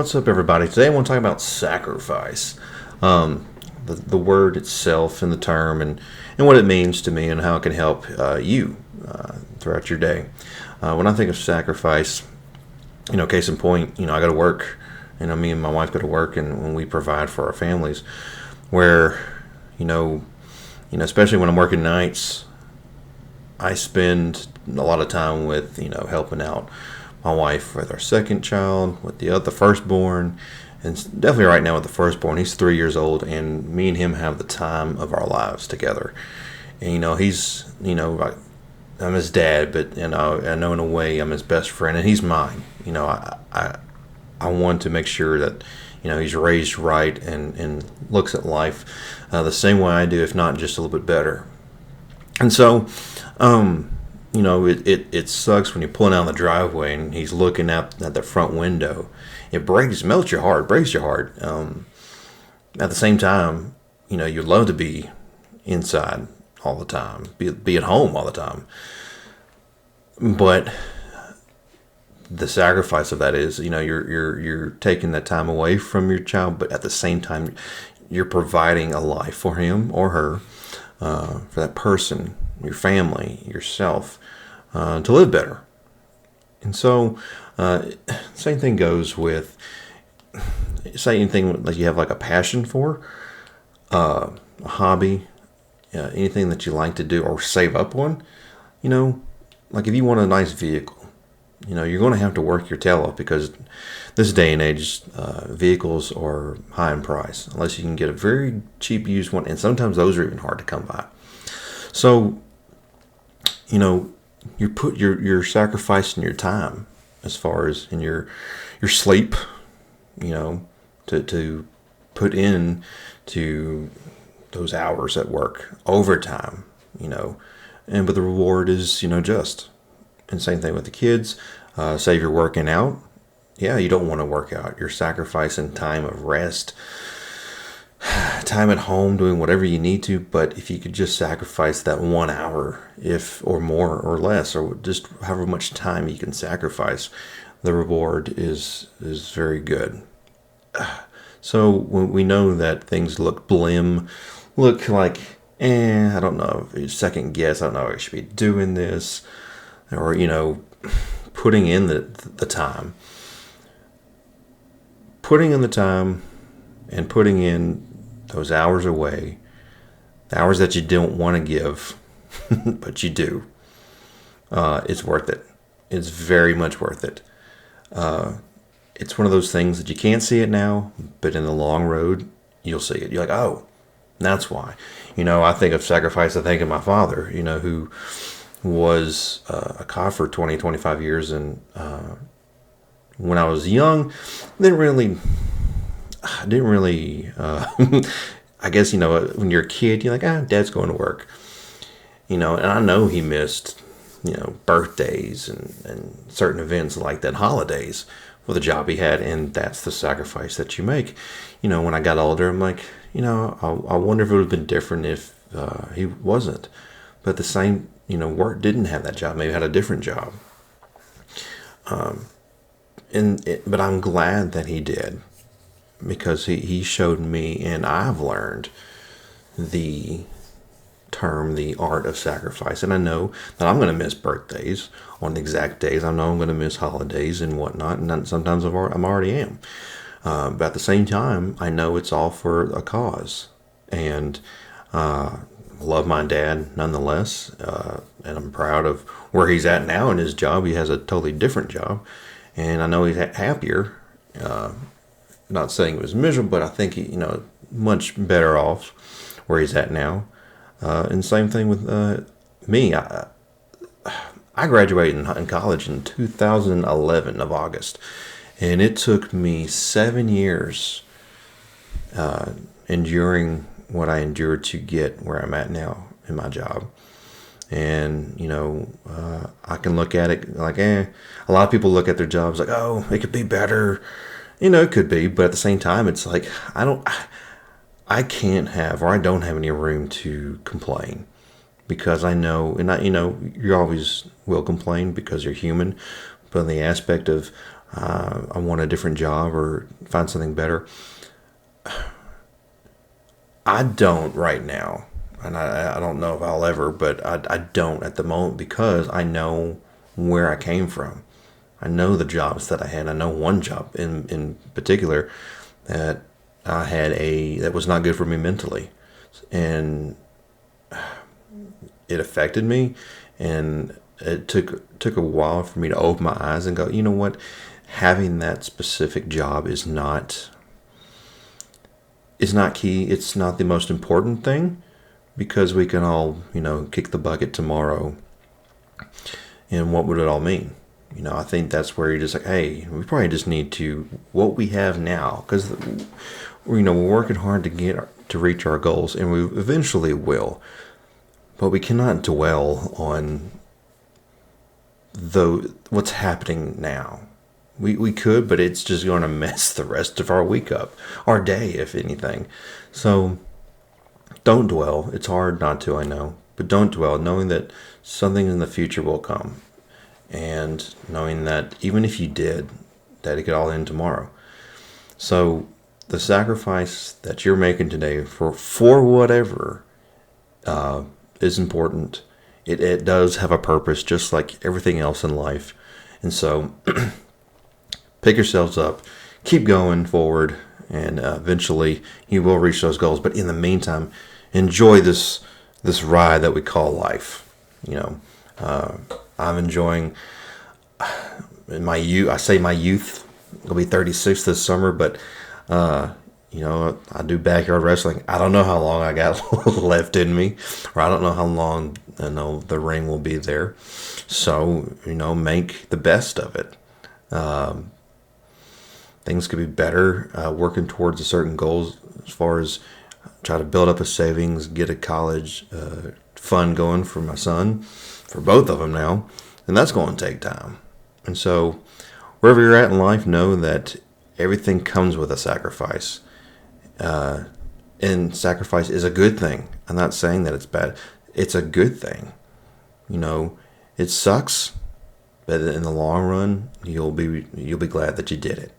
What's up, everybody? Today I want to talk about sacrifice. The word itself and the term and what it means to me and how it can help you throughout your day. When I think of sacrifice, case in point, I go to work. Me and my wife go to work, and when we provide for our families, where, especially when I'm working nights, I spend a lot of time with, helping out my wife with our second child, with the firstborn, and definitely right now with the firstborn. He's 3 years old, and me and him have the time of our lives together. And he's, I'm his dad, but I know in a way I'm his best friend, and he's mine. I want to make sure that he's raised right and looks at life the same way I do, if not just a little bit better. And so, it sucks when you're pulling out the driveway and he's looking out at the front window. It melts your heart, breaks your heart. At the same time, you'd love to be inside all the time, be at home all the time. But the sacrifice of that is, you're taking that time away from your child, but at the same time, you're providing a life for him or her, for that person, your family, yourself, to live better. And so, same thing goes with, say anything that you have like a passion for, a hobby, anything that you like to do or save up on, like if you want a nice vehicle, you're going to have to work your tail off, because this day and age, vehicles are high in price, unless you can get a very cheap used one, and sometimes those are even hard to come by. So, you're sacrificing your time as far as in your sleep, to put in to those hours at work, overtime, but the reward is, just. And same thing with the kids. Say you're working out. Yeah, you don't want to work out. You're sacrificing time of rest, time at home, doing whatever you need to. But if you could just sacrifice that 1 hour, or more or less, or just however much time you can sacrifice, the reward is very good. So when we know that things look like, I don't know, second guess, I don't know if I should be doing this, or, putting in the time. Putting in the time and putting in those hours away, the hours that you don't want to give, but you do, it's worth it. It's very much worth it. It's one of those things that you can't see it now, but in the long road, you'll see it. You're like, oh, that's why. I think of sacrifice. I think of my father, who was a cop for 20, 25 years. And when I was young, didn't really, I guess, when you're a kid, you're like, dad's going to work. And I know he missed, birthdays and certain events like that, holidays, for the job he had. And that's the sacrifice that you make. When I got older, I'm like, I wonder if it would have been different if he wasn't. But the same, work didn't have that job, maybe had a different job. But I'm glad that he did, because he showed me, and I've learned the art of sacrifice. And I know that I'm going to miss birthdays on the exact days. I know I'm going to miss holidays and whatnot, and sometimes I'm already am. But at the same time, I know it's all for a cause. And love my dad nonetheless, and I'm proud of where he's at now in his job. He has a totally different job, and I know he's happier. Not saying it was miserable, but I think he, much better off where he's at now. And same thing with me. I graduated in college in 2011 of August, and it took me 7 years enduring what I endured to get where I'm at now in my job. And, I can look at it like, a lot of people look at their jobs like, oh, it could be better. It could be, but at the same time, it's like, I can't have, or I don't have any room to complain, because I know, and you always will complain because you're human, but in the aspect of, I want a different job or find something better. I don't right now, and I don't know if I'll ever, but I don't at the moment because I know where I came from. I know the jobs that I had. I know one job in particular that I had that was not good for me mentally, and it affected me, and it took a while for me to open my eyes and go, you know what, having that specific job is not key. It's not the most important thing because we can all, kick the bucket tomorrow. And what would it all mean? I think that's where you're just like, hey, we probably just need to what we have now because we're working hard to reach our goals, and we eventually will. But we cannot dwell on what's happening now. We could, but it's just going to mess the rest of our week up, our day, if anything. So don't dwell. It's hard not to, I know, but don't dwell, knowing that something in the future will come, and knowing that even if you did, that it could all end tomorrow. So the sacrifice that you're making today for whatever is important. It does have a purpose, just like everything else in life. And so pick yourselves up, keep going forward, and eventually you will reach those goals. But in the meantime, enjoy this ride that we call life. I'm enjoying my youth. I say my youth. I'll be 36 this summer, but I do backyard wrestling. I don't know how long I got left in me, or I don't know how long the ring will be there. So make the best of it. Things could be better. Working towards a certain goals as far as try to build up a savings, get a college fund going for my son, for both of them now, and that's going to take time. And so wherever you're at in life, know that everything comes with a sacrifice. And sacrifice is a good thing. I'm not saying that it's bad. It's a good thing. It sucks, but in the long run, you'll be glad that you did it,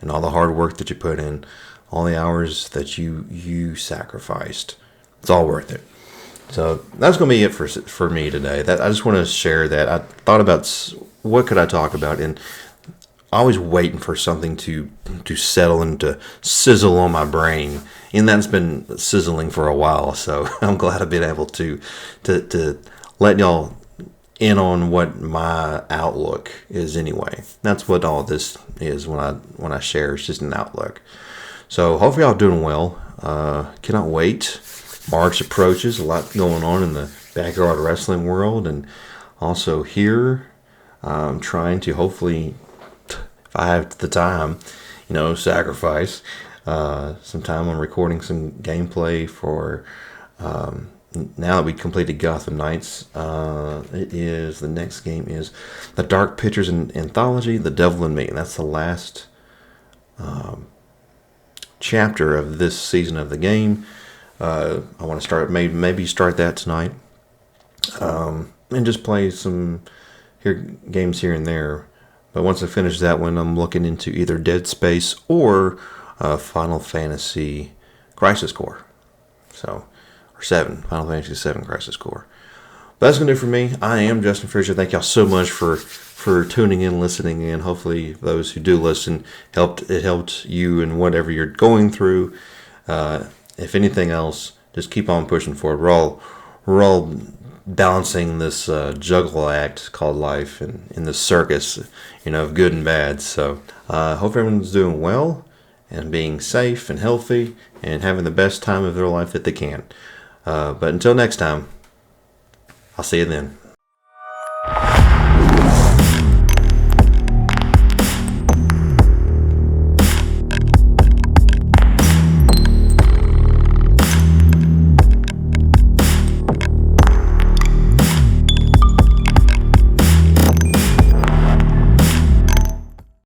and all the hard work that you put in, all the hours that you sacrificed. It's all worth it. So that's going to be it for me today. I just want to share that. I thought about what could I talk about, and always waiting for something to settle and to sizzle on my brain, and that's been sizzling for a while. So I'm glad I've been able to let y'all in on what my outlook is. Anyway, that's what all this is when I share. It's just an outlook. So hopefully y'all doing well. Cannot wait. March approaches. A lot going on in the backyard wrestling world, and also here. I'm trying to hopefully, if I have the time, sacrifice some time on recording some gameplay for now that we completed Gotham Knights. The next game is the Dark Pictures Anthology, The Devil in Me, and that's the last chapter of this season of the game. I want to start maybe start that tonight, and just play some games here and there. But once I finish that one, I'm looking into either Dead Space or Final Fantasy Crisis Core. Final Fantasy 7 Crisis Core. But that's going to do it for me. I am Justin Fisher. Thank y'all so much for tuning in, listening in. Hopefully those who do listen, it helped you in whatever you're going through. If anything else, just keep on pushing forward. We're all balancing this juggle act called life, and in this circus, of good and bad. So hope everyone's doing well and being safe and healthy and having the best time of their life that they can. But until next time, I'll see you then.